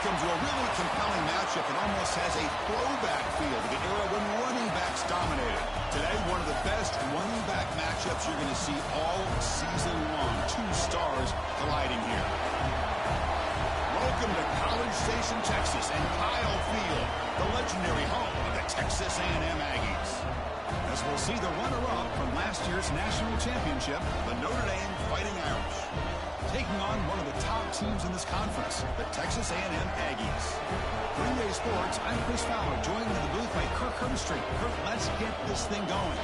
Welcome to a really compelling matchup. It almost has a throwback feel to the era when running backs dominated. Today, one of the best running back matchups you're going to see all season long. Two stars colliding here. Welcome to College Station, Texas, and Kyle Field, the legendary home of the Texas A&M Aggies. As we'll see the runner-up from last year's national championship, the Notre Dame Fighting Irish, taking on one of the top teams in this conference, the Texas A&M Aggies. Green Bay Sports, I'm Chris Fowler, joined in the booth by Kirk Herbstreit. Kirk, let's get this thing going.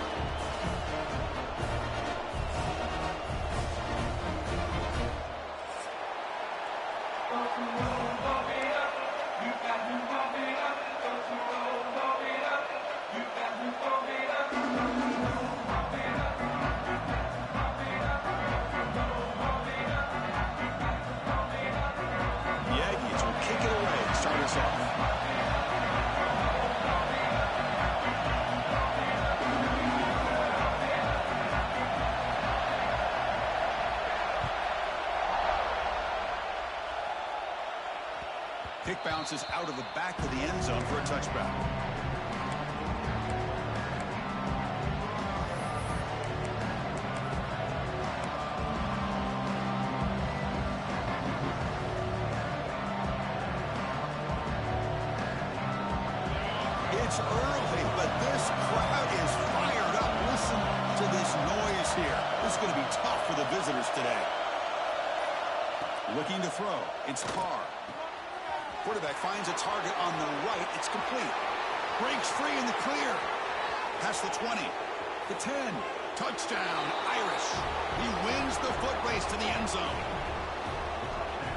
Kick bounces out of the back of the end zone for a touchback. It's early, but this crowd is fired up. Listen to this noise here. This is going to be tough for the visitors today. Looking to throw. It's Carr. Quarterback finds a target on the right. It's complete. Breaks free in the clear. Past the 20. The 10. Touchdown, Irish. He wins the foot race to the end zone.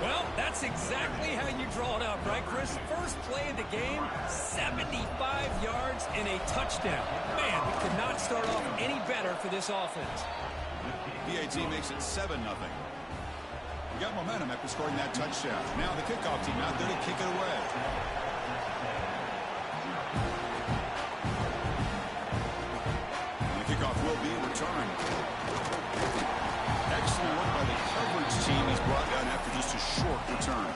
Well, that's exactly how you draw it up, right, Chris? First play of the game, 75 yards and a touchdown. Man, it could not start off any better for this offense. PAT makes it 7-0. We got momentum after scoring that touchdown. Now the kickoff team out there to kick it away. And the kickoff will be returned. Excellent work by the coverage team. He's brought down after just a short return.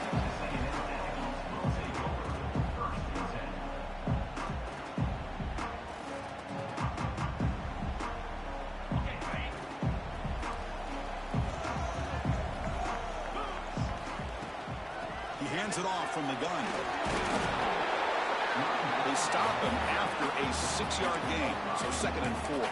Hands it off from the gun. They stop him after a 6-yard gain, so 2nd and 4.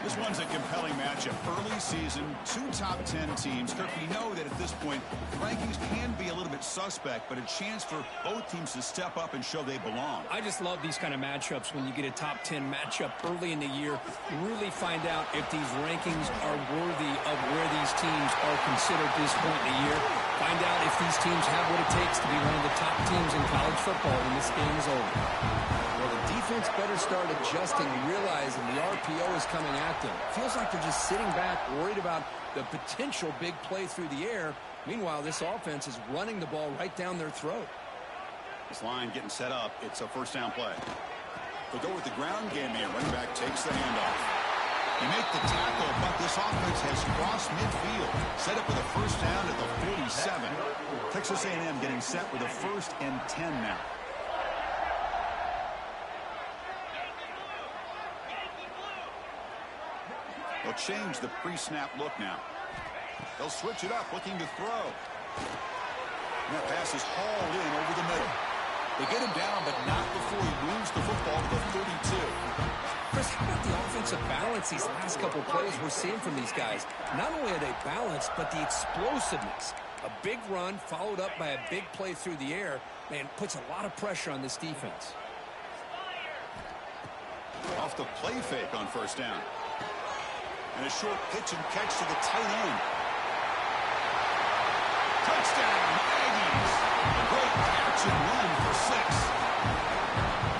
This one's a compelling matchup. Early season, 2 top 10 teams. Kirk, we know that at this point, the rankings can be a little bit suspect, but a chance for both teams to step up and show they belong. I just love these kind of matchups when you get a top 10 matchup early in the year. Really find out if these rankings are worthy of where these teams are considered this point in the year. Find out if these teams have what it takes to be one of the top teams in college football when this game is over. Well, the defense better start adjusting, realizing the RPO is coming at them. Feels like they're just sitting back, worried about the potential big play through the air. Meanwhile, this offense is running the ball right down their throat. This line getting set up. It's a first down play. They go with the ground game here. Running back takes the handoff. You make the tackle, but this offense has crossed midfield. Set up with a first down at the 47. Texas A&M getting set with a 1st and 10 now. They'll change the pre-snap look now. They'll switch it up, looking to throw. And that pass is hauled in over the middle. They get him down, but not before he moves the football to the 32. Chris, how about the offensive balance these last couple plays we're seeing from these guys? Not only are they balanced, but the explosiveness. A big run followed up by a big play through the air, man, puts a lot of pressure on this defense. Off the play fake on first down. And a short pitch and catch to the tight end. Touchdown, Aggies. A great catch and run for 6.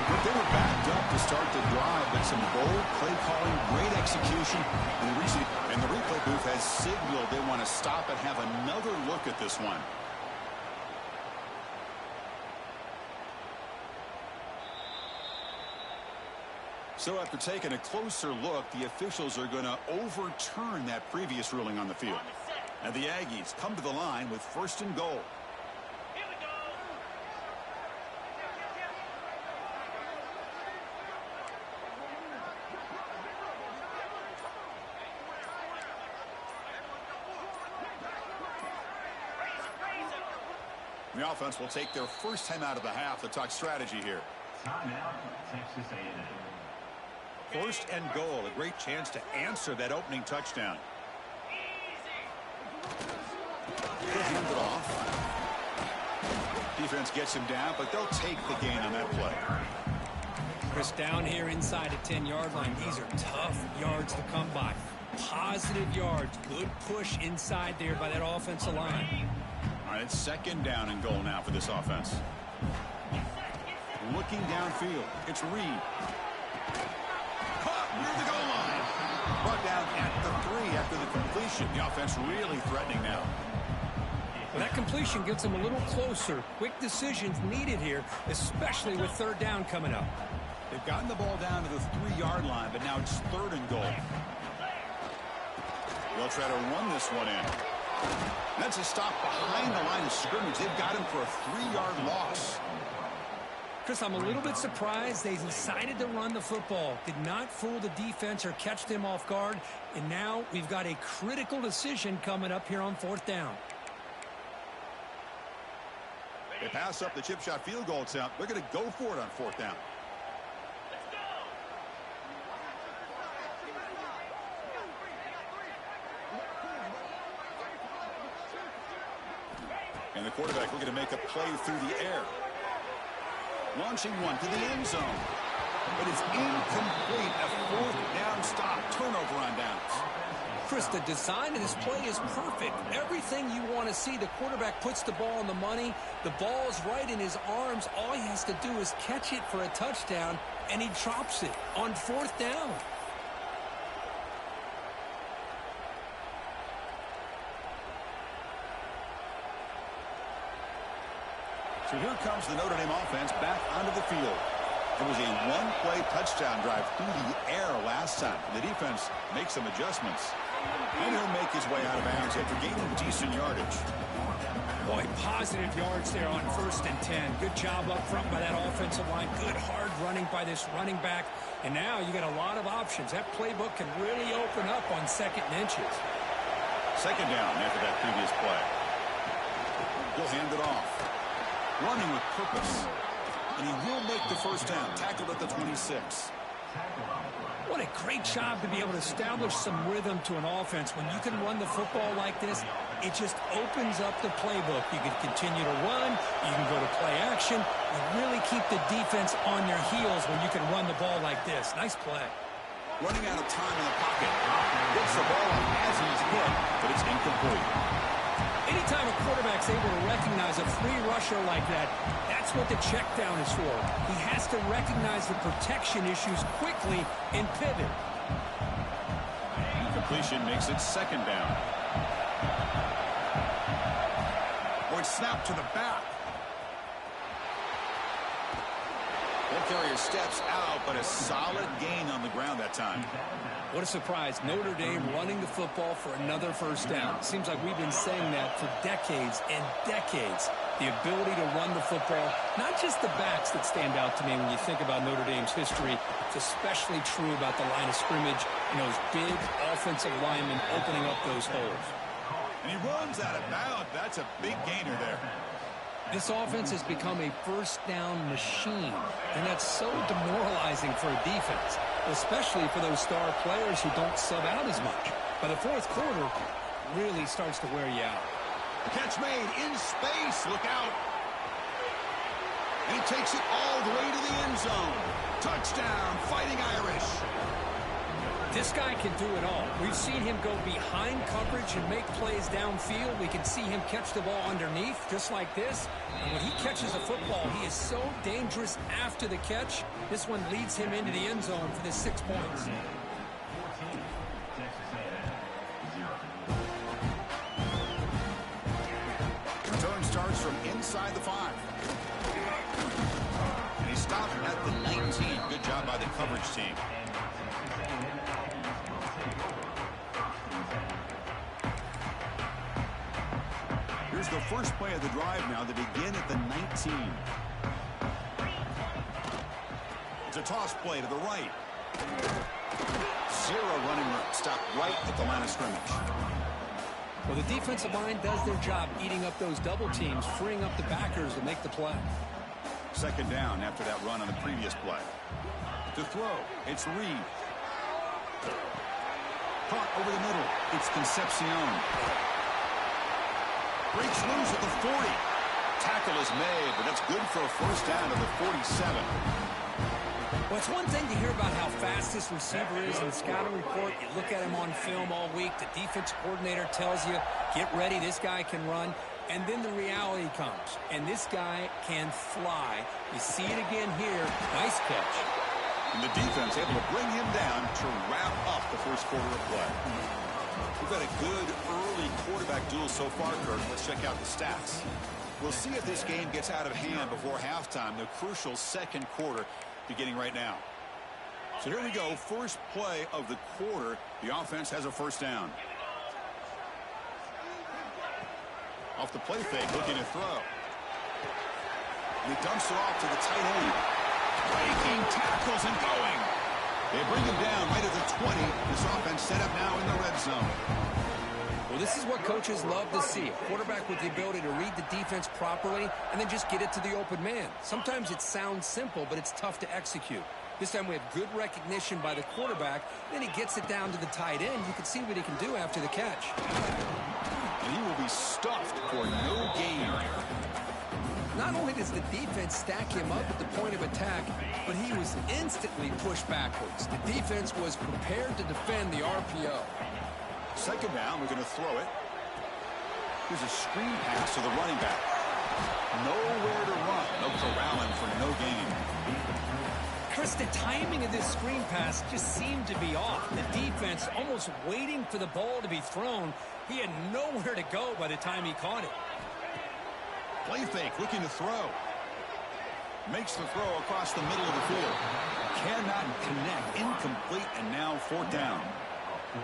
But they were backed up to start the drive, but some bold play calling, great execution. And the replay booth has signaled they want to stop and have another look at this one. So after taking a closer look, the officials are going to overturn that previous ruling on the field. And the Aggies come to the line with 1st and goal. The offense will take their first time out of the half to talk strategy here. Timeout, Texas A&M. First and goal, a great chance to answer that opening touchdown. He'll hand it off. Defense gets him down, but they'll take the gain on that play. Chris, down here inside the 10-yard line, these are tough yards to come by. Positive yards, good push inside there by that offensive line. All right, it's second down and goal now for this offense. Looking downfield, it's Reed. Caught near the goal line. Brought down at the 3 after the completion. The offense really threatening now. Well, that completion gets them a little closer. Quick decisions needed here, especially with third down coming up. They've gotten the ball down to the 3-yard line, but now it's third and goal. They'll try to run this one in. That's a stop behind the line of scrimmage. They've got him for a 3-yard loss. Chris, I'm a little bit surprised they decided to run the football. Did not fool the defense or catch them off guard. And now we've got a critical decision coming up here on fourth down. They pass up the chip shot field goal attempt. They're going to go for it on fourth down. And the quarterback looking to make a play through the air. Launching one to the end zone. But it's incomplete. A fourth down stop. Turnover on downs. Chris, the design of this play is perfect. Everything you want to see. The quarterback puts the ball on the money. The ball's right in his arms. All he has to do is catch it for a touchdown, and he drops it on fourth down. So here comes the Notre Dame offense back onto the field. It was a one-play touchdown drive through the air last time. The defense makes some adjustments. And he'll make his way out of bounds after gaining decent yardage. Boy, positive yards there on 1st and 10. Good job up front by that offensive line. Good hard running by this running back. And now you got a lot of options. That playbook can really open up on 2nd and inches. Second down after that previous play. He'll hand it off. Running with purpose. And he will make the first down. Tackled at the 26. What a great job to be able to establish some rhythm to an offense. When you can run the football like this, it just opens up the playbook. You can continue to run. You can go to play action. You really keep the defense on your heels when you can run the ball like this. Nice play. Running out of time in the pocket. Gets the ball as he's hit, but it's incomplete. Anytime a quarterback's able to recognize a free rusher like that, that's what the check down is for. He has to recognize the protection issues quickly and pivot. Completion makes it second down. Or snap to the back. That carrier steps out, but a solid gain on the ground that time. What a surprise. Notre Dame running the football for another first down. Seems like we've been saying that for decades and decades. The ability to run the football, not just the backs that stand out to me when you think about Notre Dame's history. It's especially true about the line of scrimmage and those big offensive linemen opening up those holes. And he runs out of bounds. That's a big gainer there. This offense has become a first down machine, and that's so demoralizing for a defense, especially for those star players who don't sub out as much. By the fourth quarter, really starts to wear you out. Catch made in space. Look out. And he takes it all the way to the end zone. Touchdown, Fighting Irish. This guy can do it all. We've seen him go behind coverage and make plays downfield. We can see him catch the ball underneath, just like this. And when he catches a football, he is so dangerous after the catch. This one leads him into the end zone for the 6 points. Return starts from inside the 5. And he stopped at the 19. Good job by the coverage team. Here's the first play of the drive now. They begin at the 19. It's a toss play to the right. Zero running room. Stopped right at the line of scrimmage. Well, the defensive line does their job eating up those double teams, freeing up the backers to make the play. Second down after that run on the previous play. To throw, it's Reed. Caught over the middle, it's Concepcion. Breaks loose at the 40. Tackle is made, but that's good for a first down to the 47. Well, it's one thing to hear about how fast this receiver is in the scouting report. You look at him on film all week. The defense coordinator tells you, get ready, this guy can run. And then the reality comes, and this guy can fly. You see it again here. Nice catch. And the defense able to bring him down to wrap up the first quarter of play. We've had a good early quarterback duel so far, Kirk. Let's check out the stats. We'll see if this game gets out of hand before halftime, the crucial second quarter beginning right now. So here we go, first play of the quarter. The offense has a first down. Off the play fake, looking to throw. And he dumps it off to the tight end. Breaking tackles and going. They bring him down right at the 20. This offense set up now in the red zone. Well, this is what coaches love to see. A quarterback with the ability to read the defense properly and then just get it to the open man. Sometimes it sounds simple, but it's tough to execute. This time we have good recognition by the quarterback. Then he gets it down to the tight end. You can see what he can do after the catch. And he will be stuffed for no gain. Not only does the defense stack him up at the point of attack, but he was instantly pushed backwards. The defense was prepared to defend the RPO. Second down, we're going to throw it. Here's a screen pass to the running back. Nowhere to run. No corralling for no gain. Chris, the timing of this screen pass just seemed to be off. The defense almost waiting for the ball to be thrown. He had nowhere to go by the time he caught it. Play fake, looking to throw. Makes the throw across the middle of the field. Cannot connect. Incomplete, and now fourth down.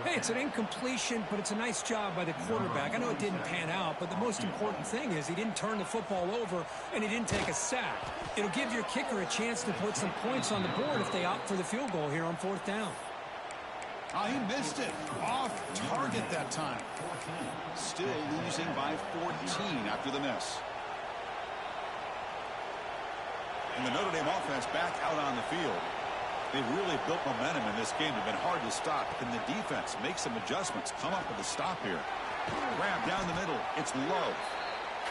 Hey, it's an incompletion, but it's a nice job by the quarterback. I know it didn't pan out, but the most important thing is he didn't turn the football over, and he didn't take a sack. It'll give your kicker a chance to put some points on the board if they opt for the field goal here on fourth down. Oh, he missed it. Off target that time. Still losing by 14 after the miss. And the Notre Dame offense back out on the field. They've really built momentum in this game. They've been hard to stop. Can the defense make some adjustments? Come up with a stop here. Grab down the middle. It's low.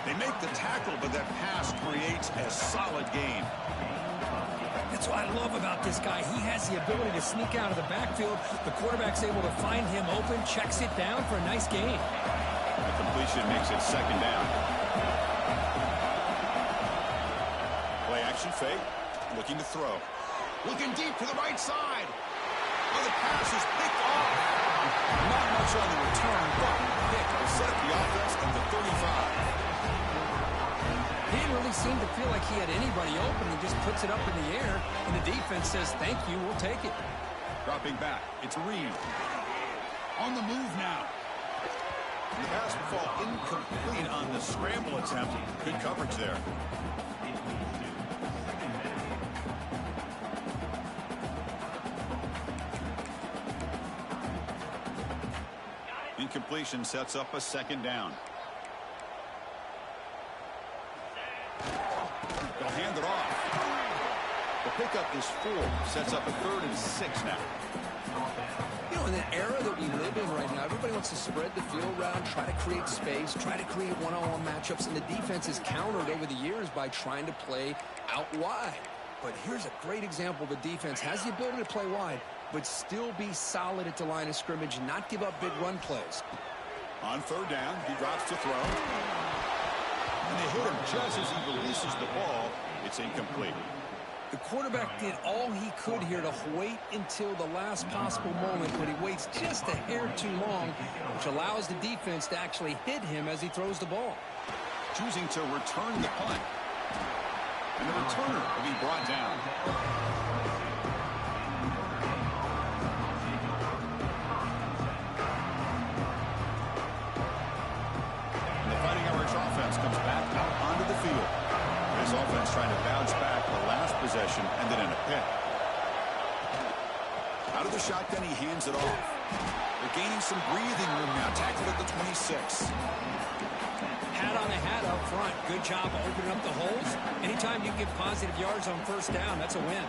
They make the tackle, but that pass creates a solid gain. That's what I love about this guy. He has the ability to sneak out of the backfield. The quarterback's able to find him open, checks it down for a nice gain. The completion makes it second down. Play action fake. Looking to throw. Looking deep to the right side. Oh, the pass is picked off. Not much on the return, but Pick will set up the offense at the 35. He didn't really seem to feel like he had anybody open. He just puts it up in the air, and the defense says, thank you, we'll take it. Dropping back, it's Reed. On the move now. The pass will fall incomplete on the scramble attempt. Good coverage there. Incompletion sets up a second down. They'll hand it off. The pickup is 4. Sets up a 3rd and 6 now. You know, in the era that we live in right now, everybody wants to spread the field around, try to create space, try to create one-on-one matchups, and the defense is countered over the years by trying to play out wide. But here's a great example. The defense has the ability to play wide, but still be solid at the line of scrimmage and not give up big run plays. On third down, he drops to throw. And they hit him just as he releases the ball. It's incomplete. The quarterback did all he could here to wait until the last possible moment, but he waits just a hair too long, which allows the defense to actually hit him as he throws the ball. Choosing to return the punt. And the returner will be brought down. And the Fighting Irish offense comes back out onto the field. This offense trying to bounce back. The last possession ended in a pick. Out of the shotgun, he hands it off. The They're gaining some breathing room now. Tackled at the 26. Hat on a hat up front. Good job opening up the holes. Anytime you get positive yards on first down, that's a win.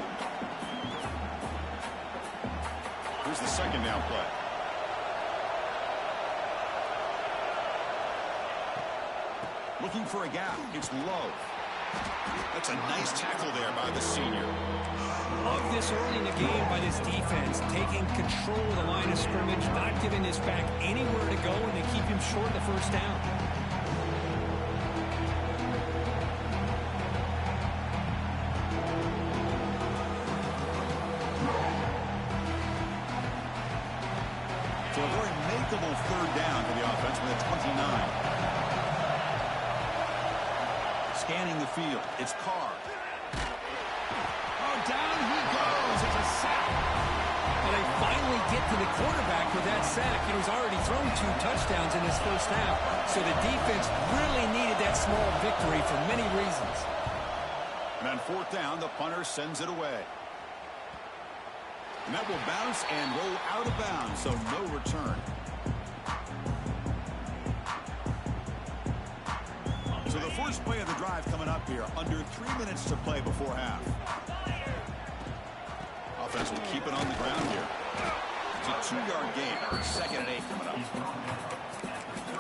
Here's the second down play. Looking for a gap. It's low. That's a nice tackle there by the senior. Love this early in the game by this defense, taking control of the line of scrimmage, not giving this back anywhere to go, and they keep him short of the first down. So a very makeable third down for the offense with a 29. Scanning the field. It's Carr. Oh, down he goes. It's a sack. And they finally get to the quarterback with that sack. He's already thrown 2 touchdowns in his first half. So the defense really needed that small victory for many reasons. And on fourth down, the punter sends it away. And that will bounce and roll out of bounds, so no return. So the first play of the drive coming up here. Under 3 minutes to play before half. Offense will keep it on the ground here. It's a 2-yard gain. Second and 8 coming up.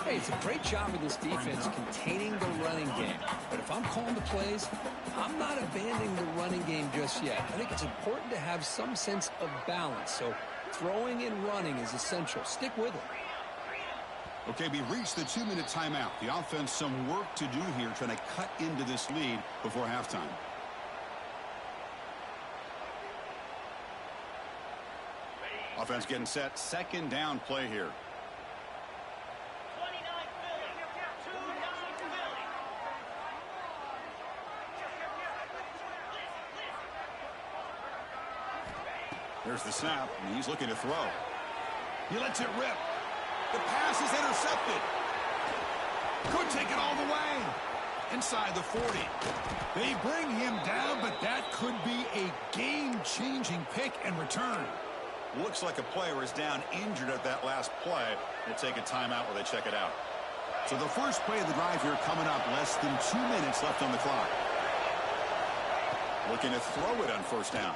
Hey, it's a great job of this defense containing the running game. But if I'm calling the plays, I'm not abandoning the running game just yet. I think it's important to have some sense of balance. So throwing and running is essential. Stick with it. Okay, we reached the 2-minute timeout. The offense some work to do here, trying to cut into this lead before halftime. Offense getting set. Second down play here. There's the snap, and he's looking to throw. He lets it rip. The pass is intercepted. Could take it all the way. Inside the 40. They bring him down, but that could be a game-changing pick and return. Looks like a player is down injured at that last play. We'll take a timeout while they check it out. So the first play of the drive here coming up. Less than 2 minutes left on the clock. Looking to throw it on first down.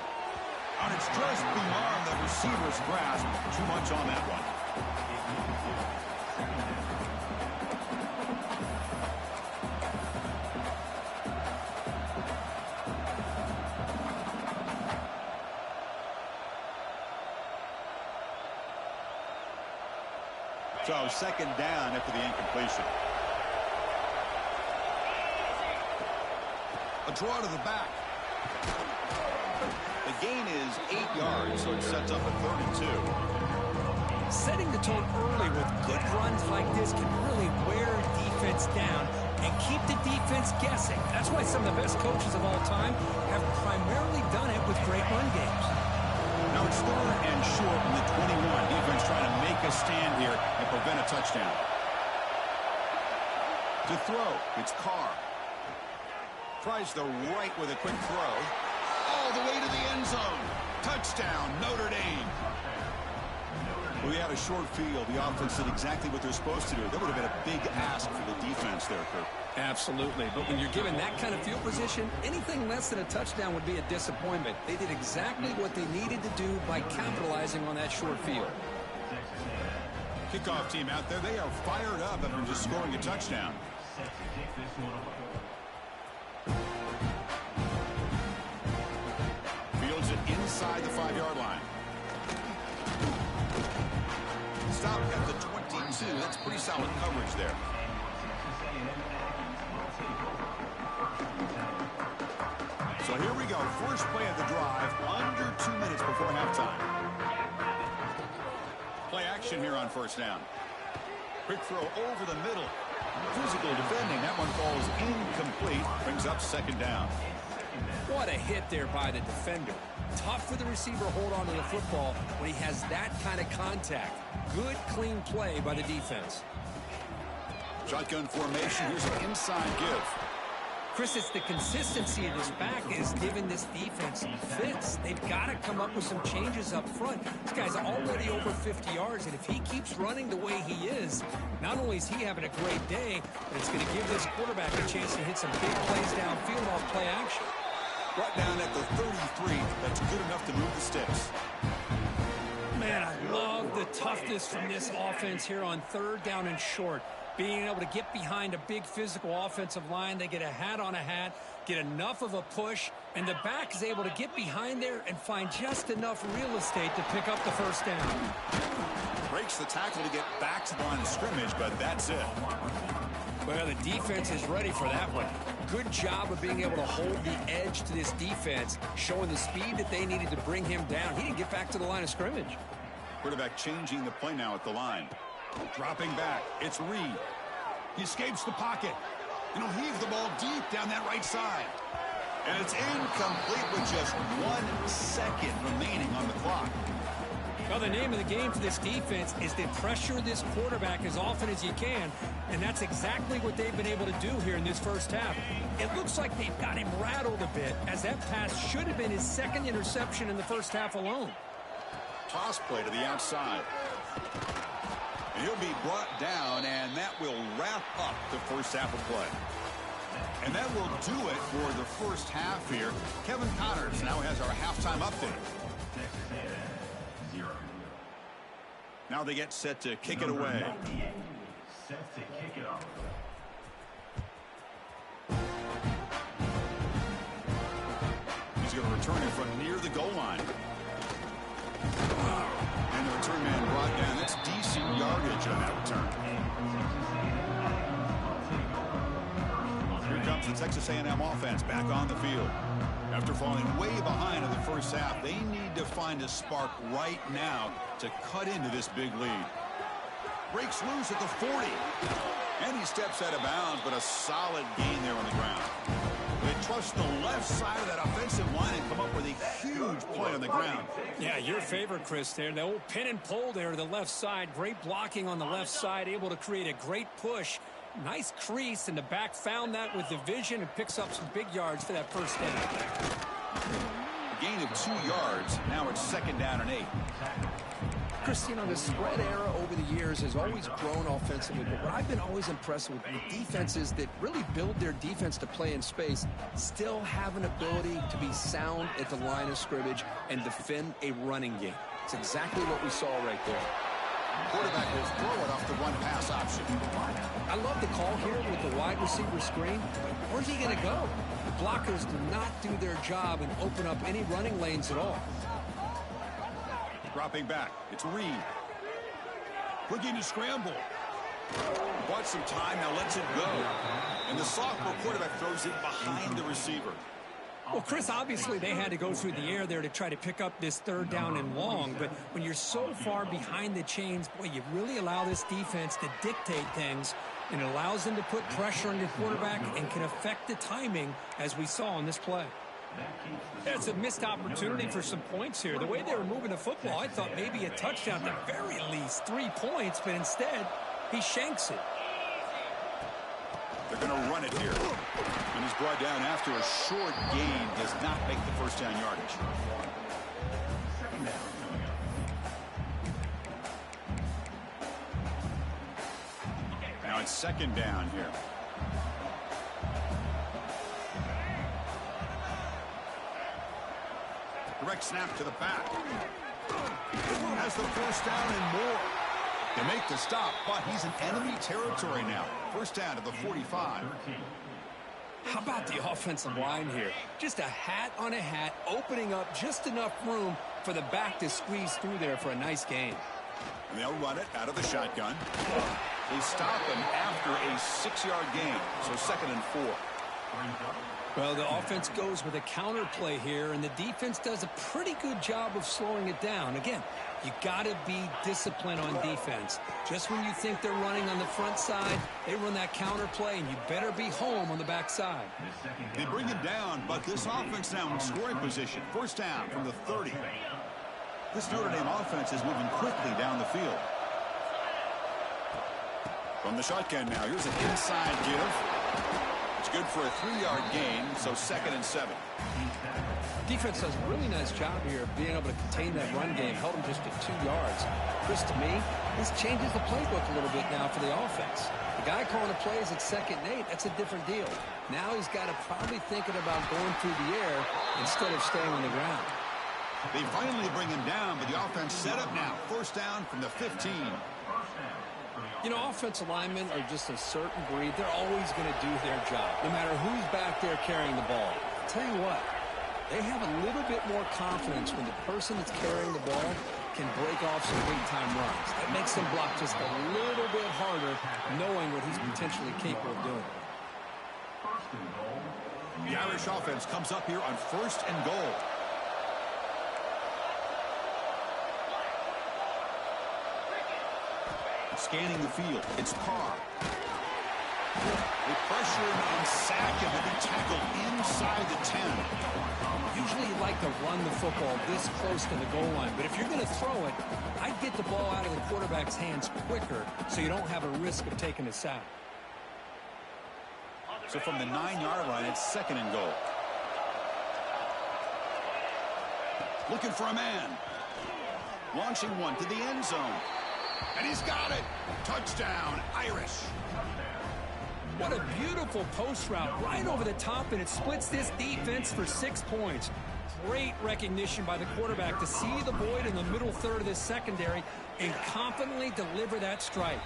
And it's just beyond the receiver's grasp. Too much on that one. So second down after the incompletion. A draw to the back. The gain is 8 yards, so it sets up a 32. Setting the tone early with good runs like this can really wear defense down and keep the defense guessing. That's why some of the best coaches of all time have primarily done it with great run games. Now it's third and short in the 21. Defense trying to make a stand here and prevent a touchdown. To throw, it's Carr. Tries the right with a quick throw. All the way to the end zone. Touchdown, Notre Dame. Well, they had a short field. The offense did exactly what they're supposed to do. That would have been a big ask for the defense there, Kurt. Absolutely. But when you're given that kind of field position, anything less than a touchdown would be a disappointment. They did exactly what they needed to do by capitalizing on that short field. Kickoff team out there. They are fired up after just scoring a touchdown. Fields it inside the 5-yard line. Stop at the 22. That's pretty solid coverage there. So here we go. First play of the drive. Under 2 minutes before halftime. Play action here on first down. Quick throw over the middle. Physical defending. That one falls incomplete. Brings up second down. What a hit there by the defender. Tough for the receiver to hold on to the football when he has that kind of contact. Good, clean play by the defense. Shotgun formation. Here's an inside give. Chris, it's the consistency of this back is giving this defense fits. They've got to come up with some changes up front. This guy's already over 50 yards, and if he keeps running the way he is, not only is he having a great day, but it's going to give this quarterback a chance to hit some big plays downfield off play action. Right down at the 33, that's good enough to move the sticks. Man, I love the toughness from this offense here on 3rd down and short. Being able to get behind a big physical offensive line, they get a hat on a hat, get enough of a push, and the back is able to get behind there and find just enough real estate to pick up the first down. Breaks the tackle to get back to the line of scrimmage, but that's it. Well, the defense is ready for that one. Good job of being able to hold the edge to this defense, showing the speed that they needed to bring him down. He didn't get back to the line of scrimmage. Quarterback changing the play now at the line. Dropping back, it's Reed. He escapes the pocket, and he'll heave the ball deep down that right side. And it's incomplete with just 1 second remaining on the clock. Well, the name of the game for this defense is to pressure this quarterback as often as you can, and that's exactly what they've been able to do here in this first half. It looks like they've got him rattled a bit, as that pass should have been his 2nd interception in the first half alone. Toss play to the outside. He'll be brought down, and that will wrap up the first half of play. And that will do it for the first half here. Kevin Connors now has our halftime update. Now they get set to kick it away. Set to kick it off. He's going to return it from near the goal line. And the return man brought down. That's decent yardage on that return. Here comes the Texas A&M offense back on the field. After falling way behind in the first half, they need to find a spark right now to cut into this big lead. Breaks loose at the 40. And he steps out of bounds, but a solid gain there on the ground. They trust the left side of that offensive line and come up with a huge play on the ground. Yeah, your favorite, Chris, there. The old pin and pull there to the left side. Great blocking on the left side, able to create a great push. Nice crease, and the back found that with the vision and picks up some big yards for that first down. A gain of 2 yards. Now it's 2nd down and 8. Chris, the spread era over the years has always grown offensively, but what I've been always impressed with defenses that really build their defense to play in space still have an ability to be sound at the line of scrimmage and defend a running game. It's exactly what we saw right there. Quarterback will throw it off the run-pass option. I love the call here with the wide receiver screen. Where's he going to go? The blockers do not do their job and open up any running lanes at all. Dropping back, it's Reed. Looking to scramble. Bought some time, now lets it go. And the sophomore quarterback throws it behind the receiver. Well, Chris, obviously they had to go through the air there to try to pick up this 3rd down and long, but when you're so far behind the chains, boy, you really allow this defense to dictate things, and it allows them to put pressure on your quarterback and can affect the timing, as we saw on this play. It's a missed opportunity for some points here. The way they were moving the football, I thought maybe a touchdown at the very least, 3 points, but instead he shanks it. They're going to run it here. And he's brought down after a short gain. Does not make the first down yardage. Now it's 2nd down here. Direct snap to the back. Has the first down and more. They make the stop, but he's in enemy territory now. First down to the 45. How about the offensive line here? Just a hat on a hat, opening up just enough room for the back to squeeze through there for a nice gain. And they'll run it out of the shotgun. They stop him after a 6-yard gain, so 2nd and 4. Well, the offense goes with a counter play here, and the defense does a pretty good job of slowing it down. Again, you got to be disciplined on defense. Just when you think they're running on the front side, they run that counter play, and you better be home on the back side. They bring him down, but this offense now in scoring position. First down from the 30. This Notre Dame offense is moving quickly down the field. From the shotgun now, here's an inside give. It's good for a 3-yard gain, so 2nd and 7. Defense does a really nice job here of being able to contain that run game. Held him just at 2 yards. Chris, to me, this changes the playbook a little bit now for the offense. The guy calling the plays at 2nd and 8, that's a different deal. Now he's got to probably thinking about going through the air instead of staying on the ground. They finally bring him down, but the offense set up now. 1st down from the 15. You know, offensive linemen are just a certain breed. They're always going to do their job, no matter who's back there carrying the ball. I'll tell you what, they have a little bit more confidence when the person that's carrying the ball can break off some big-time runs. That makes them block just a little bit harder, knowing what he's potentially capable of doing. The Irish offense comes up here on 1st and goal. Scanning the field, it's Carr. They pressure him and sack him, and he tackled inside the 10. Usually you like to run the football this close to the goal line, but if you're going to throw it, I'd get the ball out of the quarterback's hands quicker so you don't have a risk of taking a sack. So from the 9-yard line, it's 2nd and goal. Looking for a man. Launching one to the end zone. And he's got it. Touchdown, Irish. What a beautiful post route right over the top, and it splits this defense for 6 points. Great recognition by the quarterback to see the void in the middle third of this secondary and confidently deliver that strike.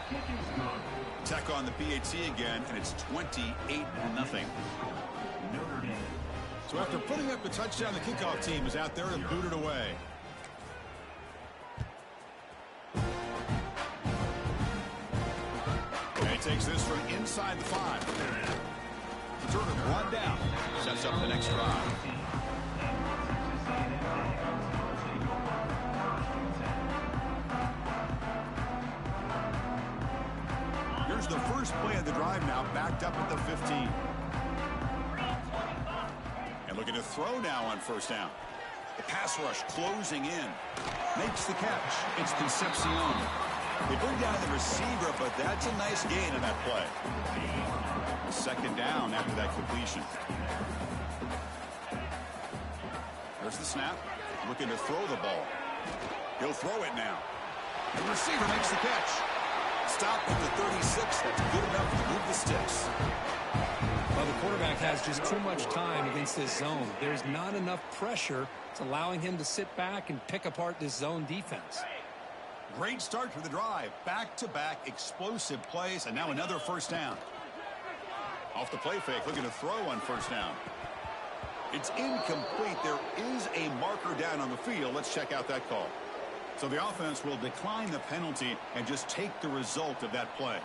Tech on the PAT again, and it's 28-0. So after putting up the touchdown, the kickoff team is out there and booted away. And he takes this from inside the 5. The turn of 1 down. Sets up the next drive. Here's the first play of the drive now, backed up at the 15. And looking to throw now on 1st down. The pass rush closing in. Makes the catch. It's Concepcion. They bring down the receiver, but that's a nice gain on that play. 2nd down after that completion. There's the snap. Looking to throw the ball. He'll throw it now. The receiver makes the catch. Stop at the 36. That's good enough to move the sticks. Well, the quarterback has just too much time against this zone. There's not enough pressure. It's allowing him to sit back and pick apart this zone defense. Great start to the drive. Back-to-back explosive plays, and now another 1st down. Off the play fake, looking to throw on 1st down. It's incomplete. There is a marker down on the field. Let's check out that call. So the offense will decline the penalty and just take the result of that play.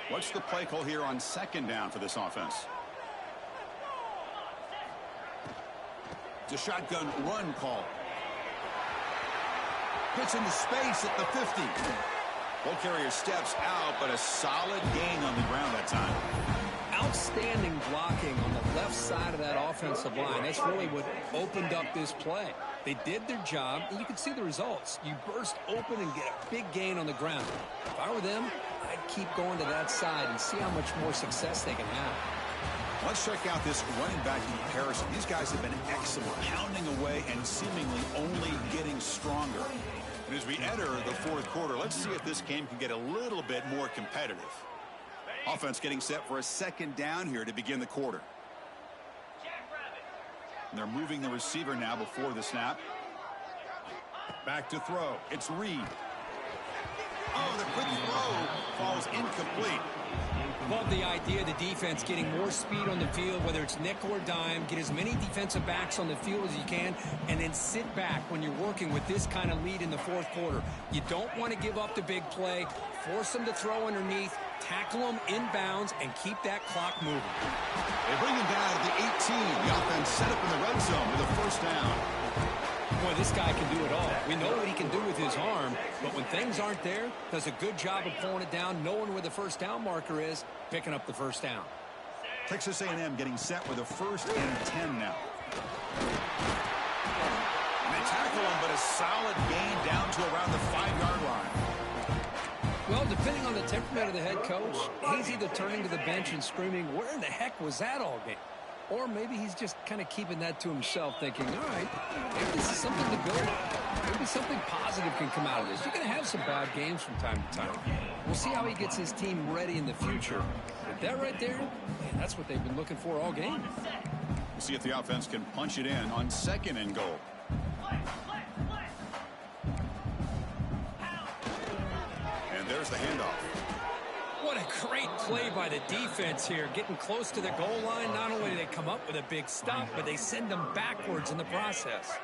What's the play call here on 2nd down for this offense? It's a shotgun run call. Gets into space at the 50. Ball carrier steps out, but a solid gain on the ground that time. Outstanding blocking on the left side of that offensive line. That's really what opened up this play. They did their job, and you can see the results. You burst open and get a big gain on the ground. If I were them, I'd keep going to that side and see how much more success they can have. Let's check out this running back comparison. These guys have been excellent, pounding away and seemingly only getting stronger. And as we enter the 4th quarter, let's see if this game can get a little bit more competitive. Offense getting set for a 2nd down here to begin the quarter. And they're moving the receiver now before the snap. Back to throw. It's Reed. Oh, the quick throw falls incomplete. Love the idea of the defense getting more speed on the field, whether it's nickel or dime. Get as many defensive backs on the field as you can, and then sit back when you're working with this kind of lead in the 4th quarter. You don't want to give up the big play. Force them to throw underneath, tackle them inbounds, and keep that clock moving. They bring him down at the 18. The offense set up in the red zone with a 1st down. Boy, this guy can do it all. We know what he can do with his arm, but when things aren't there, does a good job of pulling it down, knowing where the 1st down marker is, picking up the 1st down. Texas A&M getting set with a 1st and 10 now. And they tackle him, but a solid gain down to around the 5-yard line. Well, depending on the temperament of the head coach, he's either turning to the bench and screaming, where in the heck was that all game? Or maybe he's just kind of keeping that to himself, thinking, all right, maybe this is something to build on. Maybe something positive can come out of this. You're going to have some bad games from time to time. We'll see how he gets his team ready in the future. But that right there, man, that's what they've been looking for all game. We'll see if the offense can punch it in on 2nd and goal. And there's the handoff. What a great play by the defense here. Getting close to the goal line, not only do they come up with a big stop, but they send them backwards in the process.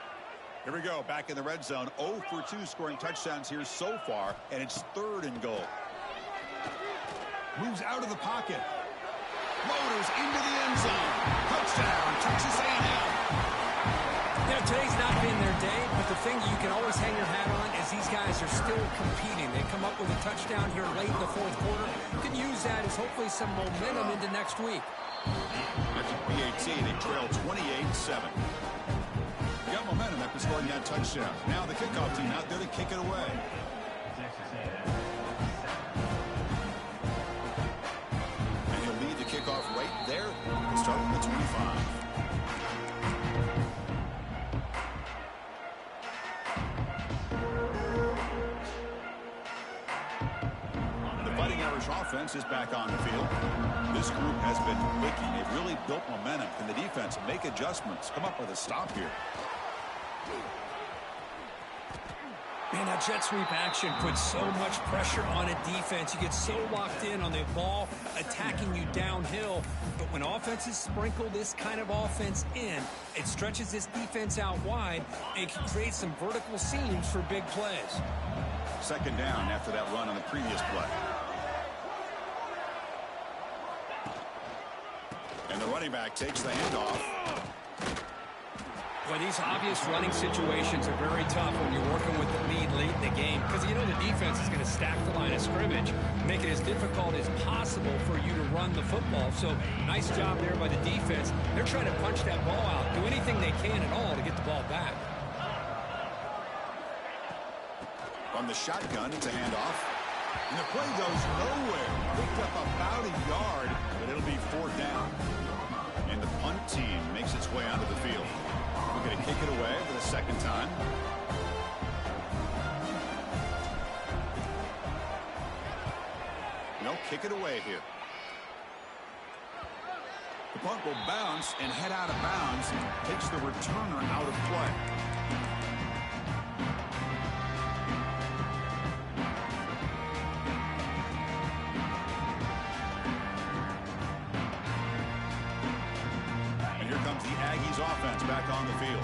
Here we go, back in the red zone. 0 for 2 scoring touchdowns here so far, and it's 3rd and goal. Moves out of the pocket. Motors into the end zone. Touchdown, Texas A&M. You know, today's not been their day, but the thing you can always hang your hat on is these guys are still competing. They come up with a touchdown here late in the 4th quarter. You can use that as hopefully some momentum into next week. After BAT, they trail 28-7. They got momentum after scoring that touchdown. Now the kickoff team out there to kick it away. And he'll lead the kickoff right there. Start with the 25. Offense is back on the field. This group has been clicking. They've really built momentum. Can the defense make adjustments? Come up with a stop here. Man, that jet sweep action puts so much pressure on a defense. You get so locked in on the ball attacking you downhill. But when offenses sprinkle this kind of offense in, it stretches this defense out wide and can create some vertical seams for big plays. 2nd down after that run on the previous play. And the running back takes the handoff. Boy, these obvious running situations are very tough when you're working with the lead late in the game, because you know the defense is going to stack the line of scrimmage, make it as difficult as possible for you to run the football. So nice job there by the defense. They're trying to punch that ball out, do anything they can at all to get the ball back. From the shotgun, it's a handoff. And the play goes nowhere. Picked up about a yard, but it'll be 4th down. And the punt team makes its way onto the field. We're going to kick it away for the 2nd time. No, kick it away here. The punt will bounce and head out of bounds. Takes the returner out of play. Offense back on the field.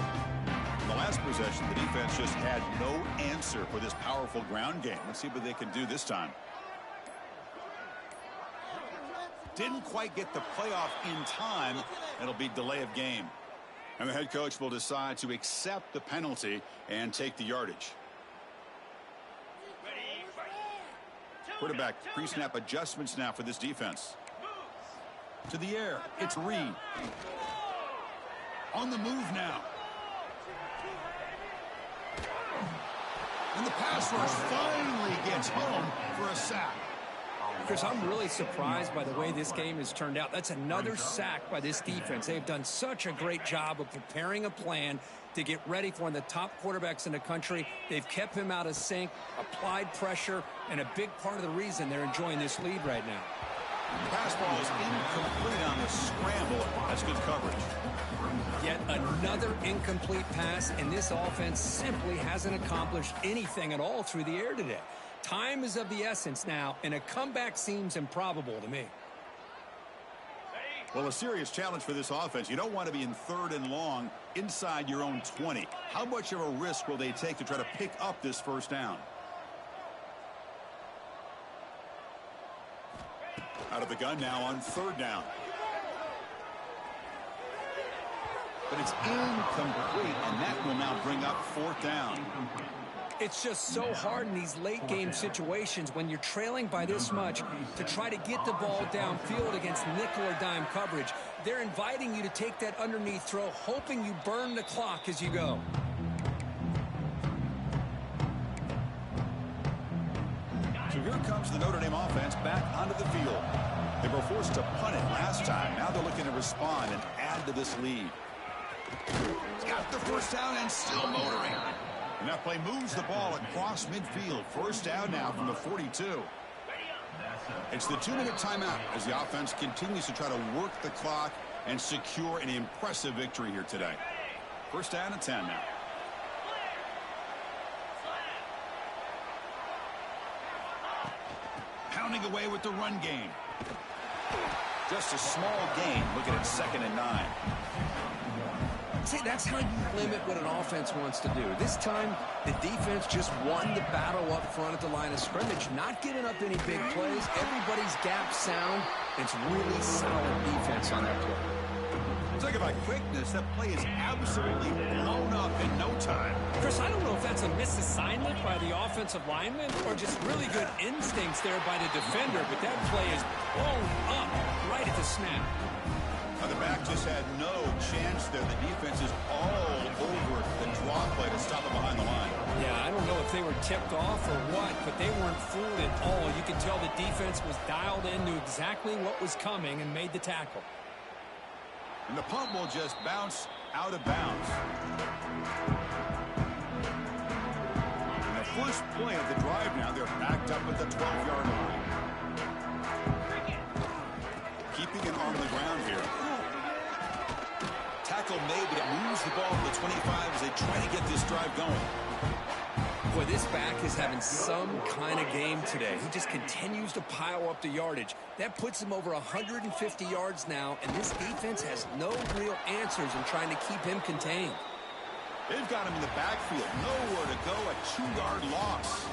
In the last possession, the defense just had no answer for this powerful ground game. Let's see what they can do this time. Didn't quite get the playoff in time. It'll be delay of game. And the head coach will decide to accept the penalty and take the yardage. Quarterback pre-snap adjustments now for this defense. To the air, it's Reed. On the move now. And the pass rush finally gets home for a sack. Chris, I'm really surprised by the way this game has turned out. That's another sack by this defense. They've done such a great job of preparing a plan to get ready for one of the top quarterbacks in the country. They've kept him out of sync, applied pressure, and a big part of the reason they're enjoying this lead right now. The pass ball is incomplete on the scramble. That's good coverage. Yet another incomplete pass, and this offense simply hasn't accomplished anything at all through the air today. Time is of the essence now, and a comeback seems improbable to me. Well, a serious challenge for this offense. You don't want to be in 3rd and long inside your own 20. How much of a risk will they take to try to pick up this 1st down? Out of the gun now on 3rd down. But it's incomplete, and that will now bring up 4th down. It's just so hard in these late-game situations when you're trailing by this much to try to get the ball downfield against nickel or dime coverage. They're inviting you to take that underneath throw, hoping you burn the clock as you go. So here Here comes the Notre Dame offense back onto the field. They were forced to punt it last time. Now they're looking to respond and add to this lead. He's got the first down and still motoring. And that play moves the ball across midfield. First down now from the 42. It's the 2-minute timeout as the offense continues to try to work the clock and secure an impressive victory here today. First down and 10 now. Pounding away with the run game. Just a small gain. Looking at 2nd and 9. See, that's how you limit what an offense wants to do. This time, the defense just won the battle up front at the line of scrimmage, not giving up any big plays. Everybody's gap sound. It's really solid defense on that play. Talk about quickness. That play is absolutely blown up in no time. Chris, I don't know if that's a misassignment by the offensive lineman or just really good instincts there by the defender, but that play is blown up right at the snap. Now the back just had no chance there. The defense is all over the draw play to stop it behind the line. Yeah, I don't know if they were tipped off or what, but they weren't fooled at all. You could tell the defense was dialed in, knew exactly what was coming, and made the tackle. And the punt will just bounce out of bounds. And the first play of the drive now, they're backed up at the 12-yard line. Keeping it on the ground here. Tackle made, but it moves the ball to the 25 as they try to get this drive going. Boy, this back is having some kind of game today. He just continues to pile up the yardage. That puts him over 150 yards now, and this defense has no real answers in trying to keep him contained. They've got him in the backfield. Nowhere to go, a 2-yard loss.